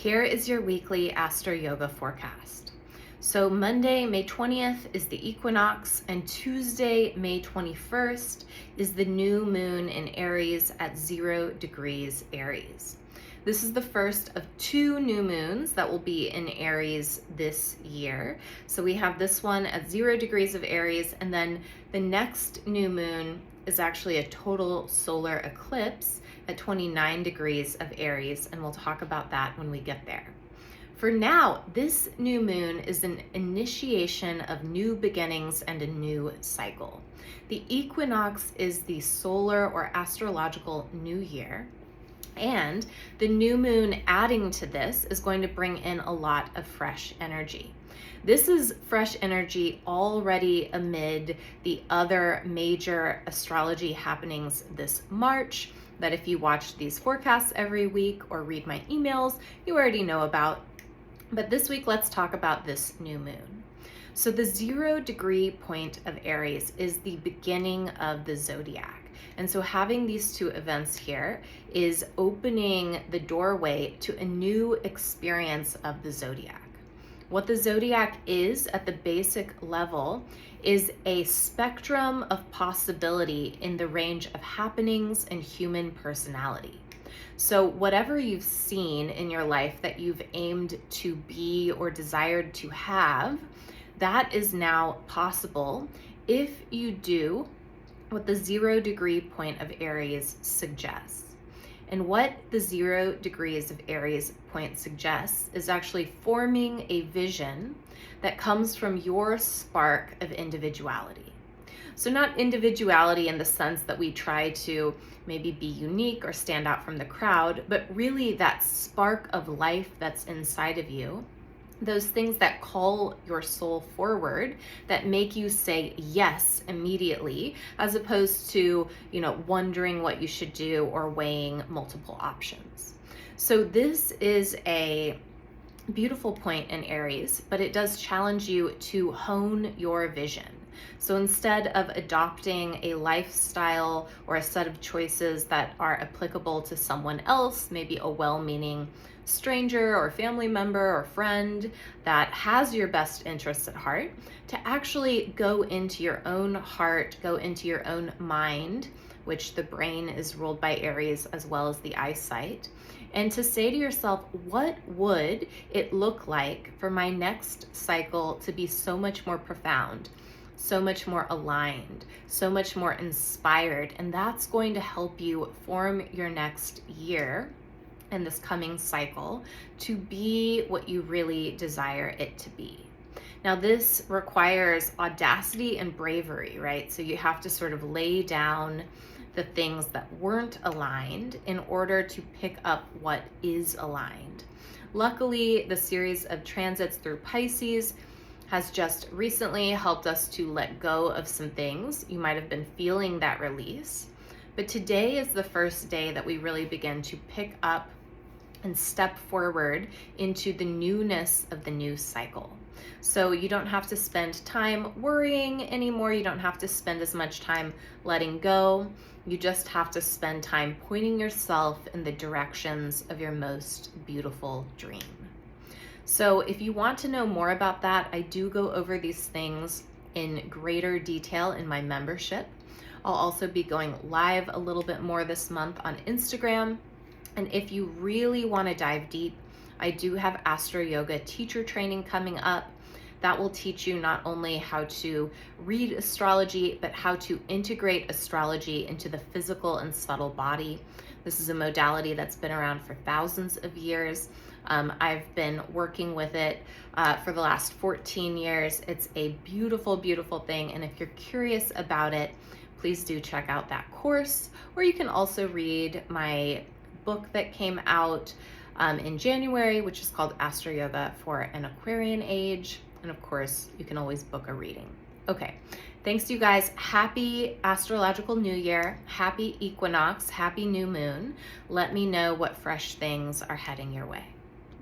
Here is your weekly AstroYoga forecast. So Monday, May 20th is the equinox, and Tuesday, May 21st is the new moon in Aries at 0 degrees Aries. This is the first of 2 new moons that will be in Aries this year. So we have this one at 0 degrees of Aries, and then the next new moon is actually a total solar eclipse at 29 degrees of Aries, and we'll talk about that when we get there. For now, this new moon is an initiation of new beginnings and a new cycle. The equinox is the solar or astrological new year, and the new moon adding to this is going to bring in a lot of fresh energy. This is fresh energy already amid the other major astrology happenings this March that if you watch these forecasts every week or read my emails, you already know about. But this week, let's talk about this new moon. So the 0 degree point of Aries is the beginning of the zodiac. And so having these two events here is opening the doorway to a new experience of the zodiac. What the zodiac is at the basic level is a spectrum of possibility in the range of happenings and human personality. So whatever you've seen in your life that you've aimed to be or desired to have, that is now possible if you do what the 0 degree point of Aries suggests. And what the 0 degrees of Aries point suggests is actually forming a vision that comes from your spark of individuality. So not individuality in the sense that we try to maybe be unique or stand out from the crowd, but really that spark of life that's inside of you. Those things that call your soul forward, that make you say yes immediately, as opposed to, wondering what you should do or weighing multiple options. So this is a beautiful point in Aries, but it does challenge you to hone your vision. So instead of adopting a lifestyle or a set of choices that are applicable to someone else, maybe a well-meaning stranger or family member or friend that has your best interests at heart, to actually go into your own heart, go into your own mind, which the brain is ruled by Aries as well as the eyesight, and to say to yourself, what would it look like for my next cycle to be so much more profound, so much more aligned, so much more inspired? And that's going to help you form your next year in this coming cycle to be what you really desire it to be. Now, this requires audacity and bravery, right? So you have to sort of lay down the things that weren't aligned in order to pick up what is aligned. Luckily, the series of transits through Pisces has just recently helped us to let go of some things. You might have been feeling that release, but today is the first day that we really begin to pick up and step forward into the newness of the new cycle. So you don't have to spend time worrying anymore. You don't have to spend as much time letting go. You just have to spend time pointing yourself in the directions of your most beautiful dream. So if you want to know more about that, I do go over these things in greater detail in my membership. I'll also be going live a little bit more this month on Instagram. And if you really want to dive deep, I do have AstroYoga teacher training coming up that will teach you not only how to read astrology, but how to integrate astrology into the physical and subtle body. This is a modality that's been around for thousands of years. I've been working with it for the last 14 years. It's a beautiful, beautiful thing. And if you're curious about it, please do check out that course, or you can also read my book that came out in January, which is called AstroYoga for an Aquarian Age. And of course, you can always book a reading. Okay, thanks you guys. Happy astrological new year, happy equinox, happy new moon. Let me know what fresh things are heading your way.